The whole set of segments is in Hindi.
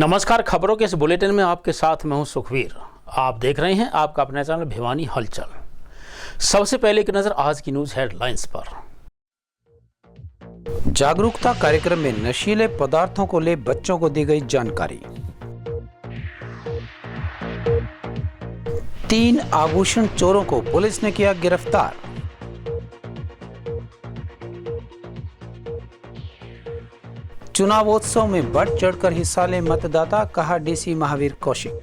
नमस्कार। खबरों के इस बुलेटिन में आपके साथ मैं हूं सुखवीर। आप देख रहे हैं आपका अपना चैनल भिवानी हलचल। सबसे पहले एक नजर आज की न्यूज हेडलाइंस पर। जागरूकता कार्यक्रम में नशीले पदार्थों को ले बच्चों को दी गई जानकारी। 3 आभूषण चोरों को पुलिस ने किया गिरफ्तार। चुनावोत्सव में बढ़ चढ़कर हिस्सा ले मतदाता, कहा डीसी महावीर कौशिक।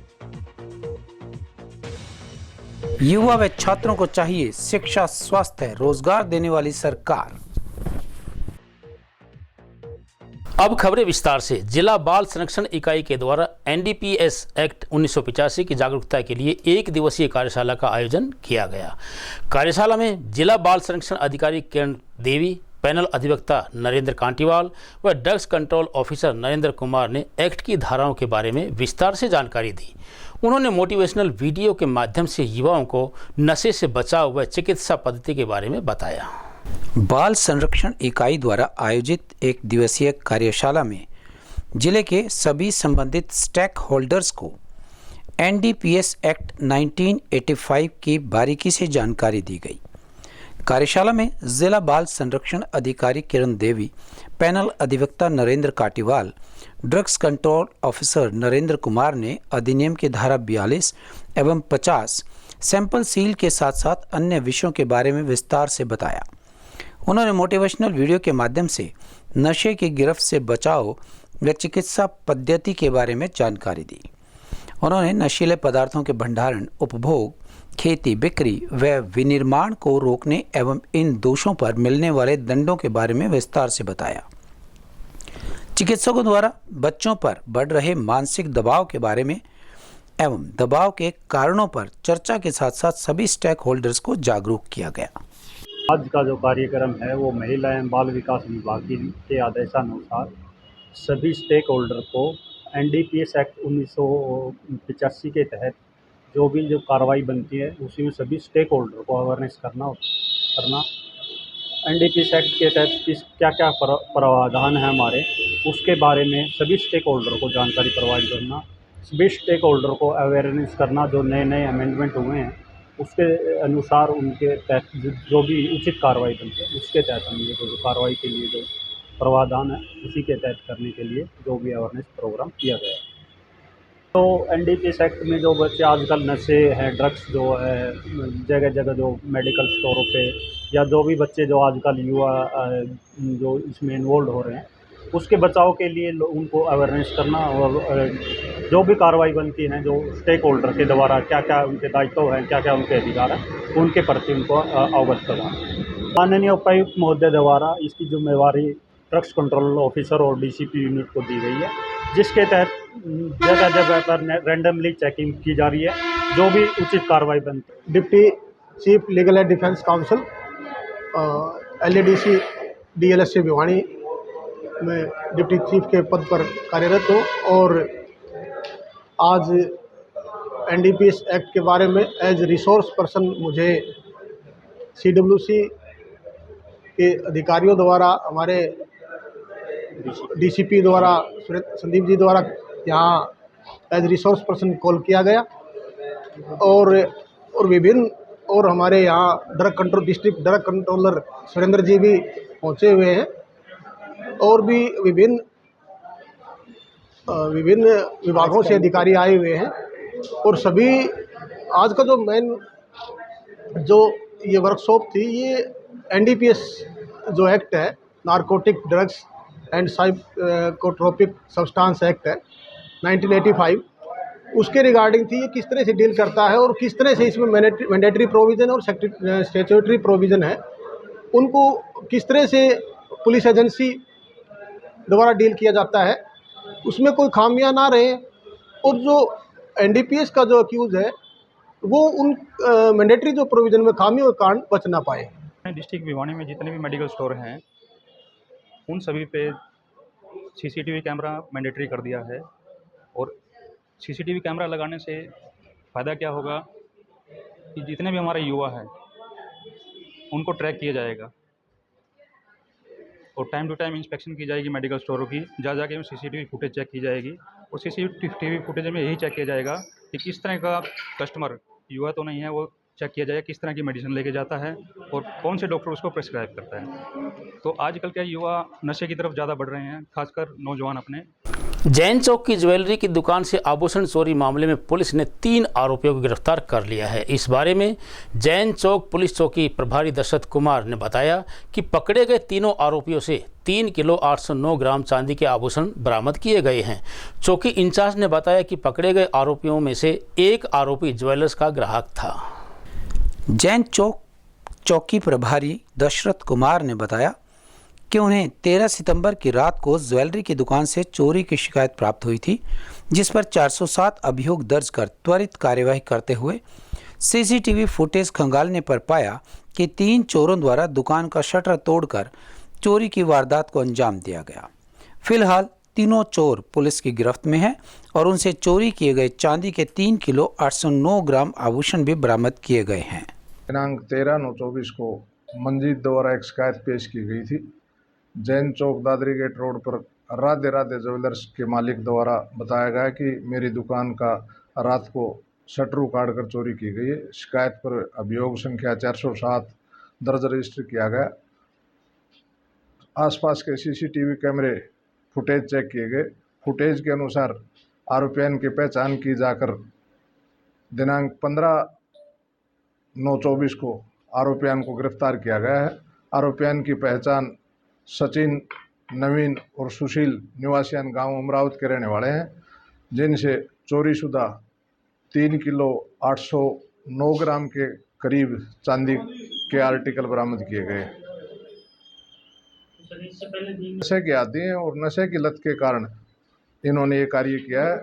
युवा व छात्रों को चाहिए शिक्षा, स्वास्थ्य, रोजगार देने वाली सरकार। अब खबरें विस्तार से। जिला बाल संरक्षण इकाई के द्वारा एनडीपीएस एक्ट 1985 की जागरूकता के लिए एक दिवसीय कार्यशाला का आयोजन किया गया। कार्यशाला में जिला बाल संरक्षण अधिकारी किरण देवी, पैनल अधिवक्ता नरेंद्र कांटीवाल व drugs control officer Narendra Kumar ने एक्ट की धाराओं के बारे में विस्तार से जानकारी दी। उन्होंने मोटिवेशनल वीडियो के माध्यम से युवाओं को नशे से बचाव व चिकित्सा पद्धति के बारे में बताया। बाल संरक्षण इकाई द्वारा आयोजित एक दिवसीय कार्यशाला में जिले के सभी संबंधित स्टेक होल्डर्स को एनडीपीएस एक्ट 1985 की बारीकी से जानकारी दी गई। कार्यशाला में जिला बाल संरक्षण अधिकारी किरण देवी, पैनल अधिवक्ता Narendra Katiwal, drugs control officer Narendra Kumar ने अधिनियम की धारा 42 एवं 50 सैंपल सील के साथ साथ अन्य विषयों के बारे में विस्तार से बताया। उन्होंने मोटिवेशनल वीडियो के माध्यम से नशे की गिरफ्त से बचाव व चिकित्सा पद्धति के बारे में जानकारी दी। उन्होंने नशीले पदार्थों के भंडारण, उपभोग, खेती, बिक्री व विनिर्माण को रोकने एवं इन दोषों पर मिलने वाले दंडों के बारे में विस्तार से बताया। चिकित्सकों द्वारा बच्चों पर बढ़ रहे मानसिक दबाव के बारे में एवं दबाव के कारणों पर चर्चा के साथ साथ सभी स्टेक होल्डर्स को जागरूक किया गया। आज का जो कार्यक्रम है वो महिला एवं बाल विकास विभाग के आदेशानुसार सभी स्टेक होल्डर को एनडीपीएस एक्ट 1985 के तहत जो कार्रवाई बनती है उसी में सभी स्टेक होल्डर को अवेयरनेस करना एनडीपीएस एक्ट के तहत क्या क्या प्रावधान है हमारे, उसके बारे में सभी स्टेक होल्डर को जानकारी प्रोवाइड करना, सभी स्टेक होल्डर को अवेयरनेस करना। जो नए नए अमेंडमेंट हुए हैं उसके अनुसार उनके तहत जो भी उचित कार्रवाई बनती है उसके तहत हम ये जो कार्रवाई के लिए जो प्रावधान है उसी के तहत करने के लिए जो भी अवेयरनेस प्रोग्राम किया गया है। तो एनडीपीएस एक्ट में जो बच्चे आजकल नशे हैं, ड्रग्स जो है जगह जगह जो मेडिकल स्टोरों पे या जो भी बच्चे जो आजकल युवा जो इसमें इन्वॉल्व हो रहे हैं उसके बचाव के लिए उनको अवेयरनेस करना और जो भी कार्रवाई बनती है जो स्टेक होल्डर के द्वारा क्या क्या उनके दायित्व हैं, क्या क्या उनके अधिकार हैं, उनके प्रति उनको अवगत करवाना। माननीय उपायुक्त महोदय द्वारा इसकी जिम्मेवारी ड्रग्स कंट्रोल ऑफिसर और डीसीपी यूनिट को दी गई है, जिसके तहत जगह जगह पर रैंडमली चेकिंग की जा रही है, जो भी उचित कार्रवाई बनती है। Deputy chief legal and defence counsel LADC DLSC Bhiwani में डिप्टी चीफ के पद पर कार्यरत हूँ और आज एनडीपीएस एक्ट के बारे में एज रिसोर्स पर्सन मुझे सीडब्ल्यूसी के अधिकारियों द्वारा, हमारे डीसीपी द्वारा, संदीप जी द्वारा यहाँ एज रिसोर्स पर्सन कॉल किया गया और विभिन्न और हमारे यहाँ डिस्ट्रिक्ट ड्रग कंट्रोलर सुरेंद्र जी भी पहुँचे हुए हैं और भी विभिन्न विभागों से अधिकारी आए हुए हैं। और सभी आज का जो मेन जो ये वर्कशॉप थी, ये एनडीपीएस जो एक्ट है, narcotic drugs and psychotropic substance act है 1985, उसके रिगार्डिंग थी। ये किस तरह से डील करता है और किस तरह से इसमें मैंडेटरी प्रोविज़न और स्टैट्यूटरी प्रोविज़न है, उनको किस तरह से पुलिस एजेंसी द्वारा डील किया जाता है, उसमें कोई खामियां ना रहे और जो एनडीपीएस का जो अक्यूज़ है वो उन मैंडेटरी जो प्रोविज़न में खामियों के कारण बच ना पाए। डिस्ट्रिक्ट भिवानी में जितने भी मेडिकल स्टोर हैं उन सभी पे सीसीटीवी कैमरा मैंडेटरी कर दिया है। और सीसीटीवी कैमरा लगाने से फ़ायदा क्या होगा कि जितने भी हमारे युवा हैं उनको ट्रैक किया जाएगा और टाइम टू टाइम इंस्पेक्शन की जाएगी मेडिकल स्टोरों की, जा जाके CCTV फुटेज चेक की जाएगी और CCTV फुटेज में यही चेक किया जाएगा कि किस तरह का कस्टमर युवा तो नहीं है, वो चेक किया जाएगा किस तरह की मेडिसिन लेके जाता है और कौन से डॉक्टर उसको प्रेस्क्राइब करता है। तो आजकल क्या युवा नशे की तरफ ज़्यादा बढ़ रहे हैं, खासकर नौजवान अपने। जैन चौक की ज्वेलरी की दुकान से आभूषण चोरी मामले में पुलिस ने 3 आरोपियों को गिरफ्तार कर लिया है। इस बारे में जैन चौक पुलिस चौकी प्रभारी दशरथ कुमार ने बताया कि पकड़े गए तीनों आरोपियों से 3 किलो 809 ग्राम चांदी के आभूषण बरामद किए गए हैं। चौकी इंचार्ज ने बताया कि पकड़े गए आरोपियों में से एक आरोपी ज्वेलर्स का ग्राहक था। जैन चौक चौकी प्रभारी दशरथ कुमार ने बताया कि उन्हें 13 सितंबर की रात को ज्वेलरी की दुकान से चोरी की शिकायत प्राप्त हुई थी, जिस पर 407 अभियोग दर्ज कर त्वरित कार्यवाही करते हुए CCTV फुटेज खंगालने पर पाया कि 3 चोरों द्वारा दुकान का शटर तोड़कर चोरी की वारदात को अंजाम दिया गया। फिलहाल तीनों चोर पुलिस की गिरफ्त में हैं और उनसे चोरी किए गए चांदी के 3 किलो 809 ग्राम आभूषण भी बरामद किए गए हैं। दिनांक 13/9/24 को मंजीत द्वारा एक शिकायत पेश की गई थी। जैन चौक दादरी गेट रोड पर राधे राधे ज्वेलर्स के मालिक द्वारा बताया गया कि मेरी दुकान का रात को शटर उखाड़ कर चोरी की गई है। शिकायत पर अभियोग संख्या 407 दर्ज रजिस्टर किया गया। आसपास के CCTV कैमरे फुटेज चेक किए गए। फुटेज के अनुसार आरोपियों की पहचान की जाकर दिनांक 15/9/24 को आरोपियों को गिरफ्तार किया गया है। आरोपियों की पहचान सचिन, नवीन और सुशील निवासियान गांव अमरावत के रहने वाले हैं, जिनसे चोरीशुदा 3 किलो 809 ग्राम के करीब चांदी के आर्टिकल बरामद किए गए। नशे के आदी हैं और नशे की लत के कारण इन्होंने ये कार्य किया है।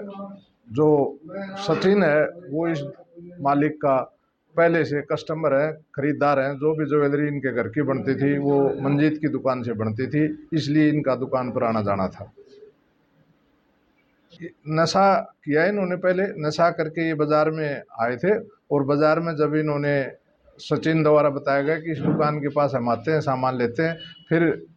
जो सचिन है वो इस मालिक का पहले से कस्टमर है, खरीदार हैं। जो भी ज्वेलरी इनके घर की बनती थी वो मंजीत की दुकान से बनती थी, इसलिए इनका दुकान पर आना जाना था। नशा किया इन्होंने, पहले नशा करके ये बाज़ार में आए थे और बाज़ार में जब इन्होंने सचिन द्वारा बताया गया कि इस दुकान के पास हम आते हैं, सामान लेते हैं, फिर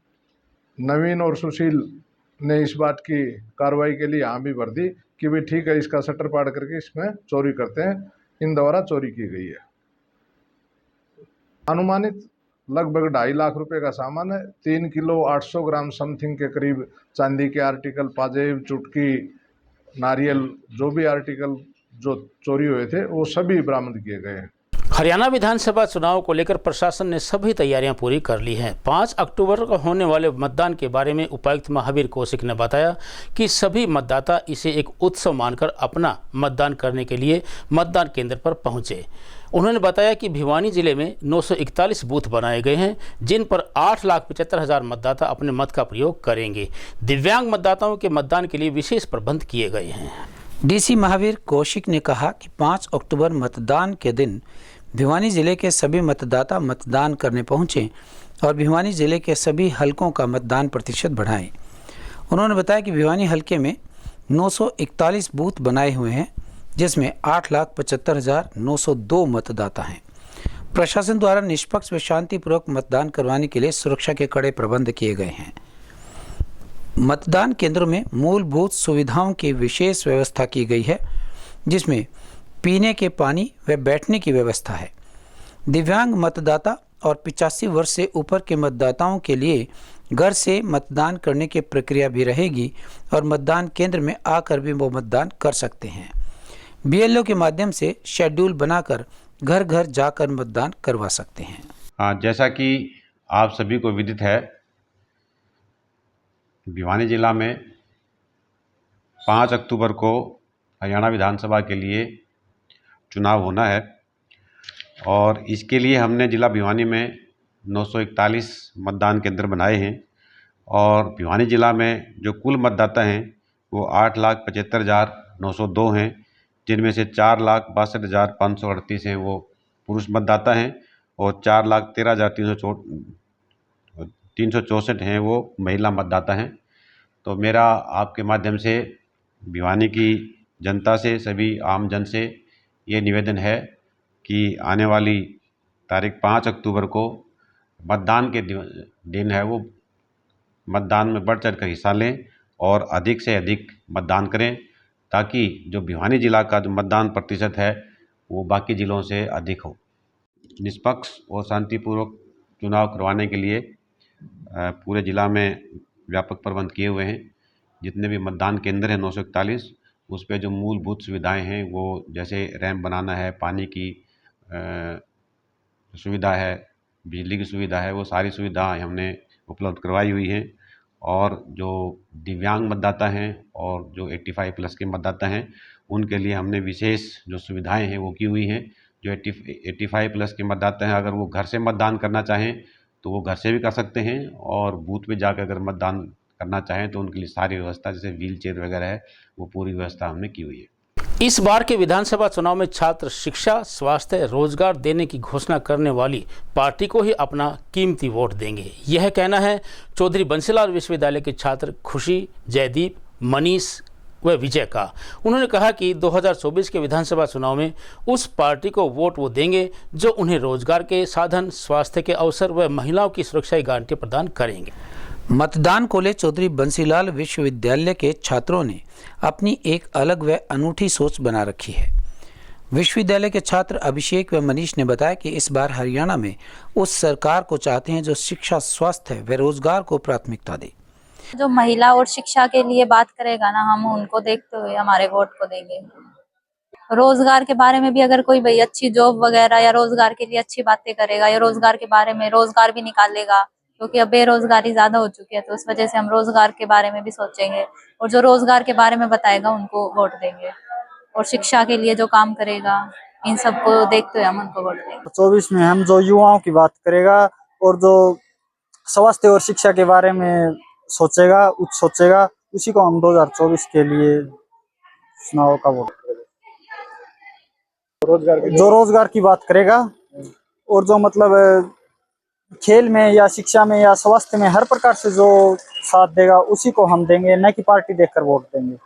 नवीन और सुशील ने इस बात की कार्रवाई के लिए हाँ भी भर दी कि भाई ठीक है, इसका शटर पाड़ करके इसमें चोरी करते हैं। इन द्वारा चोरी की गई है। अनुमानित लगभग 2.5 लाख रुपए का सामान है। 3 किलो 800 ग्राम समथिंग के करीब चांदी के आर्टिकल, पाजेब, चुटकी, नारियल, जो भी आर्टिकल जो चोरी हुए थे वो सभी बरामद किए गए हैं। हरियाणा विधानसभा चुनाव को लेकर प्रशासन ने सभी तैयारियां पूरी कर ली हैं। 5 अक्टूबर को होने वाले मतदान के बारे में उपायुक्त महावीर कौशिक ने बताया कि सभी मतदाता इसे एक उत्सव मानकर अपना मतदान करने के लिए मतदान केंद्र पर पहुंचे। उन्होंने बताया कि भिवानी जिले में 941 बूथ बनाए गए हैं, जिन पर 8,75,000 मतदाता अपने मत का प्रयोग करेंगे। दिव्यांग मतदाताओं के मतदान के लिए विशेष प्रबंध किए गए हैं। DC महावीर कौशिक ने कहा कि 5 अक्टूबर मतदान के दिन भिवानी जिले के सभी मतदाता मतदान करने पहुंचें और भिवानी जिले के सभी हलकों का मतदान प्रतिशत बढ़ाएं। उन्होंने बताया कि भिवानी हलके में 941 बूथ बनाए हुए हैं, जिसमें 8,75,902 मतदाता हैं। प्रशासन द्वारा निष्पक्ष व शांतिपूर्वक मतदान करवाने के लिए सुरक्षा के कड़े प्रबंध किए गए हैं। मतदान केंद्रों में मूलभूत सुविधाओं की विशेष व्यवस्था की गई है, जिसमें पीने के पानी व बैठने की व्यवस्था है। दिव्यांग मतदाता और 85 वर्ष से ऊपर के मतदाताओं के लिए घर से मतदान करने की प्रक्रिया भी रहेगी और मतदान केंद्र में आकर भी वो मतदान कर सकते हैं। BLO के माध्यम से शेड्यूल बनाकर घर घर जाकर मतदान करवा सकते हैं। हाँ, जैसा कि आप सभी को विदित है, भिवानी जिला में 5 अक्टूबर को हरियाणा विधानसभा के लिए चुनाव होना है और इसके लिए हमने जिला भिवानी में 941 मतदान केंद्र बनाए हैं और भिवानी जिला में जो कुल मतदाता हैं वो 8,75,902 हैं, जिनमें से 4,62,538 हैं वो पुरुष मतदाता हैं और 4,13,364 हैं वो महिला मतदाता हैं। तो मेरा आपके माध्यम से भिवानी की जनता से, सभी आम जन से ये निवेदन है कि आने वाली तारीख 5 अक्टूबर को मतदान के दिन है वो मतदान में बढ़ चढ़ कर हिस्सा लें और अधिक से अधिक मतदान करें, ताकि जो भिवानी जिला का जो मतदान प्रतिशत है वो बाकी ज़िलों से अधिक हो। निष्पक्ष और शांतिपूर्वक चुनाव करवाने के लिए पूरे ज़िला में व्यापक प्रबंध किए हुए हैं। जितने भी मतदान केंद्र हैं 941, उस पे जो मूलभूत सुविधाएं हैं वो जैसे रैंप बनाना है, पानी की सुविधा है, बिजली की सुविधा है, वो सारी सुविधाएं हमने उपलब्ध करवाई हुई हैं। और जो दिव्यांग मतदाता हैं और जो 85+ के मतदाता हैं उनके लिए हमने विशेष जो सुविधाएं हैं वो की हुई हैं। जो 85+ के मतदाता हैं, अगर वो घर से मतदान करना चाहें तो वो घर से भी कर सकते हैं, और बूथ पे जाकर अगर मतदान करना चाहें तो उनके लिए सारी व्यवस्था जैसे व्हील चेयर वगैरह है वो पूरी व्यवस्था हमने की हुई है। इस बार के विधानसभा चुनाव में छात्र शिक्षा, स्वास्थ्य, रोजगार देने की घोषणा करने वाली पार्टी को ही अपना कीमती वोट देंगे। यह कहना है चौधरी बंसीलाल विश्वविद्यालय के छात्र खुशी, जयदीप, मनीष व विजय का। उन्होंने कहा कि 2024 के विधानसभा चुनाव में उस पार्टी को वोट वो देंगे जो उन्हें रोजगार के साधन, स्वास्थ्य के अवसर व महिलाओं की सुरक्षा की गारंटी प्रदान करेंगे। मतदान को ले चौधरी बंसीलाल विश्वविद्यालय के छात्रों ने अपनी एक अलग व अनूठी सोच बना रखी है। विश्वविद्यालय के छात्र अभिषेक व मनीष ने बताया कि इस बार हरियाणा में उस सरकार को चाहते हैं जो शिक्षा, स्वास्थ्य व रोजगार को प्राथमिकता दे। जो महिला और शिक्षा के लिए बात करेगा ना, हम उनको देखते हुए हमारे वोट को देंगे। रोजगार के बारे में भी अगर कोई भाई अच्छी जॉब वगैरह या रोजगार के लिए अच्छी बातें करेगा या रोजगार के बारे में रोजगार भी निकालेगा, क्योंकि अब बेरोजगारी ज्यादा हो चुकी है, तो उस वजह से हम रोजगार के बारे में भी सोचेंगे और जो रोजगार के बारे में बताएगा उनको वोट देंगे। और शिक्षा के लिए जो काम करेगा, इन सबको देखते हुए हम उनको वोट देंगे। 24 में हम जो युवाओं की बात करेगा और जो स्वास्थ्य और शिक्षा के बारे में सोचेगा, उसी को हम 2024 के लिए चुनाव का वोट करेंगे। जो रोजगार की बात करेगा और जो मतलब खेल में या शिक्षा में या स्वास्थ्य में हर प्रकार से जो साथ देगा उसी को हम देंगे, न कि पार्टी देखकर वोट देंगे।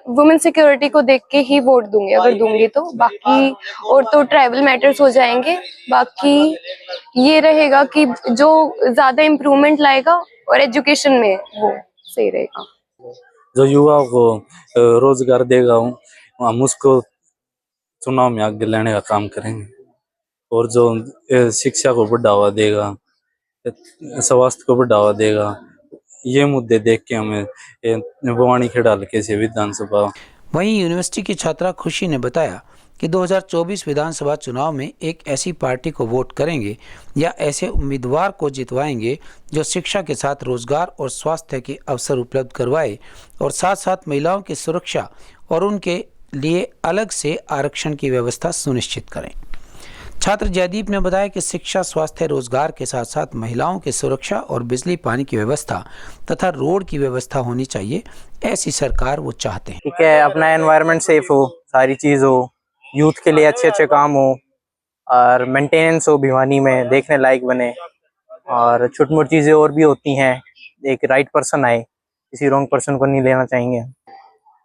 वुमेन सिक्योरिटी को देख के ही वोट दूंगी, अगर दूंगी तो। बाकी और तो ट्राइबल मैटर्स हो जाएंगे। बाकी ये रहेगा कि जो ज्यादा इम्प्रूवमेंट लाएगा और एजुकेशन में वो सही रहेगा। जो युवाओं को रोजगार देगा हम उसको चुनाव में आगे लाने का काम करेंगे। और जो शिक्षा को बढ़ावा देगा, स्वास्थ्य को बढ़ावा देगा, ये मुद्दे देख के हमें भिवानी खेड़ा हल्के से विधानसभा। वहीं यूनिवर्सिटी की छात्रा खुशी ने बताया कि 2024 विधानसभा चुनाव में एक ऐसी पार्टी को वोट करेंगे या ऐसे उम्मीदवार को जितवाएंगे जो शिक्षा के साथ रोजगार और स्वास्थ्य के अवसर उपलब्ध करवाए और साथ साथ महिलाओं की सुरक्षा और उनके लिए अलग से आरक्षण की व्यवस्था सुनिश्चित करें। छात्र जयदीप ने बताया कि शिक्षा, स्वास्थ्य, रोजगार के साथ साथ महिलाओं की सुरक्षा और बिजली पानी की व्यवस्था तथा रोड की व्यवस्था होनी चाहिए। ऐसी सरकार वो चाहते हैं। ठीक है, अपना एनवायरनमेंट सेफ हो, सारी चीज हो, यूथ के लिए अच्छे अच्छे काम हो और मेंटेनेंस हो, भिवानी में देखने लायक बने। और छोटी मोटी चीजें और भी होती हैं, एक राइट पर्सन आए, किसी रॉन्ग पर्सन को नहीं लेना चाहेंगे।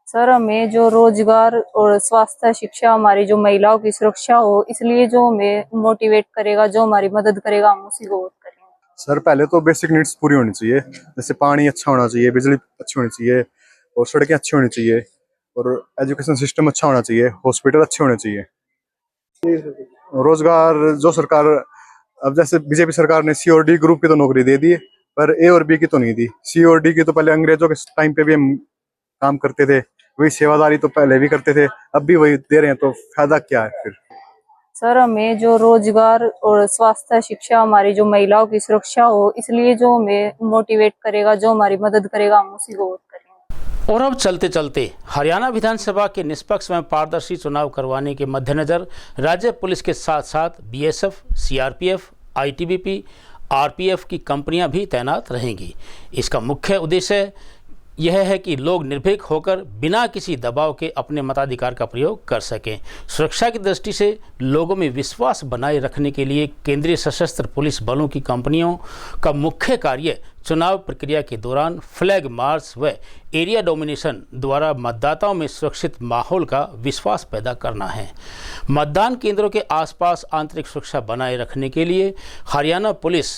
सर, हमें जो रोजगार और स्वास्थ्य, शिक्षा, हमारी जो महिलाओं की सुरक्षा हो, इसलिए जो हमें मोटिवेट करेगा, जो हमारी मदद करेगा, हम उसी को वोट करेंगे। सर, पहले तो बेसिक नीड्स पूरी होनी चाहिए, जैसे पानी अच्छा होना चाहिए, बिजली अच्छी होनी चाहिए और सड़कें अच्छी होनी चाहिए और एजुकेशन सिस्टम अच्छा होना चाहिए, हॉस्पिटल अच्छे होने चाहिए। रोजगार जो सरकार, अब जैसे बीजेपी सरकार ने सी और डी ग्रुप की तो नौकरी दे दी, पर ए और बी की तो नहीं दी। सी और डी की तो पहले अंग्रेजों के टाइम पे भी हम काम करते थे, वही सेवादारी तो पहले भी करते थे, अब भी वही दे रहे हैं, तो फायदा क्या है फिर? सर, हमें जो रोजगार और स्वास्थ्य, शिक्षा, हमारी जो महिलाओं की सुरक्षा हो, इसलिए जो हमें मोटिवेट करेगा, जो हमारी मदद करेगा, हम उसी को वोट करेंगे। और अब चलते चलते हरियाणा विधानसभा के निष्पक्ष एवं पारदर्शी चुनाव करवाने के मद्देनजर राज्य पुलिस के साथ साथ बीएसएफ, सीआरपीएफ, आईटीबीपी, आरपीएफ की कंपनियां भी तैनात रहेंगी। इसका मुख्य उद्देश्य यह है कि लोग निर्भीक होकर बिना किसी दबाव के अपने मताधिकार का प्रयोग कर सकें। सुरक्षा की दृष्टि से लोगों में विश्वास बनाए रखने के लिए केंद्रीय सशस्त्र पुलिस बलों की कंपनियों का मुख्य कार्य चुनाव प्रक्रिया के दौरान फ्लैग मार्च व एरिया डोमिनेशन द्वारा मतदाताओं में सुरक्षित माहौल का विश्वास पैदा करना है। मतदान केंद्रों के आसपास आंतरिक सुरक्षा बनाए रखने के लिए हरियाणा पुलिस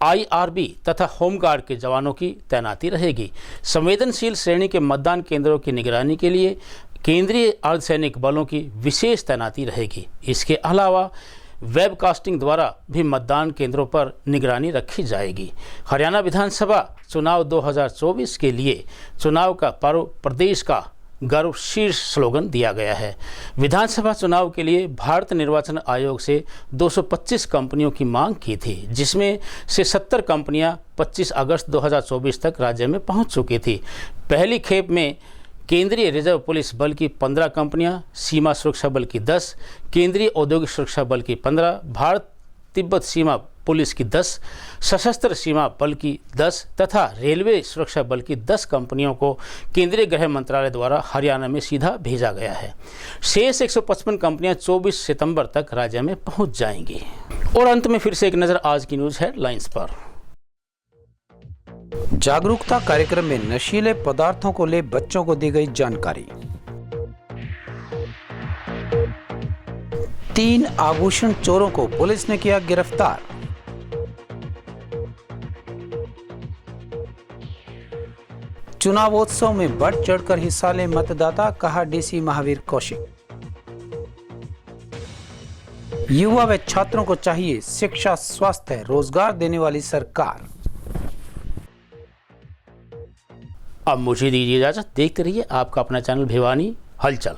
IRB तथा होमगार्ड के जवानों की तैनाती रहेगी। संवेदनशील श्रेणी के मतदान केंद्रों की निगरानी के लिए केंद्रीय अर्धसैनिक बलों की विशेष तैनाती रहेगी। इसके अलावा वेबकास्टिंग द्वारा भी मतदान केंद्रों पर निगरानी रखी जाएगी। हरियाणा विधानसभा चुनाव 2024 के लिए चुनाव का पर्व प्रदेश का गर्व शीर्ष स्लोगन दिया गया है। विधानसभा चुनाव के लिए भारत निर्वाचन आयोग से 225 कंपनियों की मांग की थी, जिसमें से 70 कंपनियां 25 अगस्त 2024 तक राज्य में पहुंच चुकी थी। पहली खेप में केंद्रीय रिजर्व पुलिस बल की 15 कंपनियां, सीमा सुरक्षा बल की 10, केंद्रीय औद्योगिक सुरक्षा बल की 15, भारत तिब्बत सीमा पुलिस की 10, सशस्त्र सीमा बल की 10 तथा रेलवे सुरक्षा बल की 10 कंपनियों को केंद्रीय गृह मंत्रालय द्वारा हरियाणा में सीधा भेजा गया है। शेष 155 कंपनियां 24 सितंबर तक राज्य में पहुंच जाएंगी। और अंत में फिर से एक नज़र आज की न्यूज़ हेडलाइंस पर। जागरूकता कार्यक्रम में नशीले पदार्थों को ले बच्चों को दी गई जानकारी। 3 आभूषण चोरों को पुलिस ने किया गिरफ्तार। चुनावोत्सव में बढ़ चढ़कर हिस्सा ले मतदाता, कहा डीसी महावीर कौशिक। युवा व छात्रों को चाहिए शिक्षा, स्वास्थ्य, रोजगार देने वाली सरकार। अब मुझे दीजिए इजाजत। देखते रहिए आपका अपना चैनल भिवानी हलचल।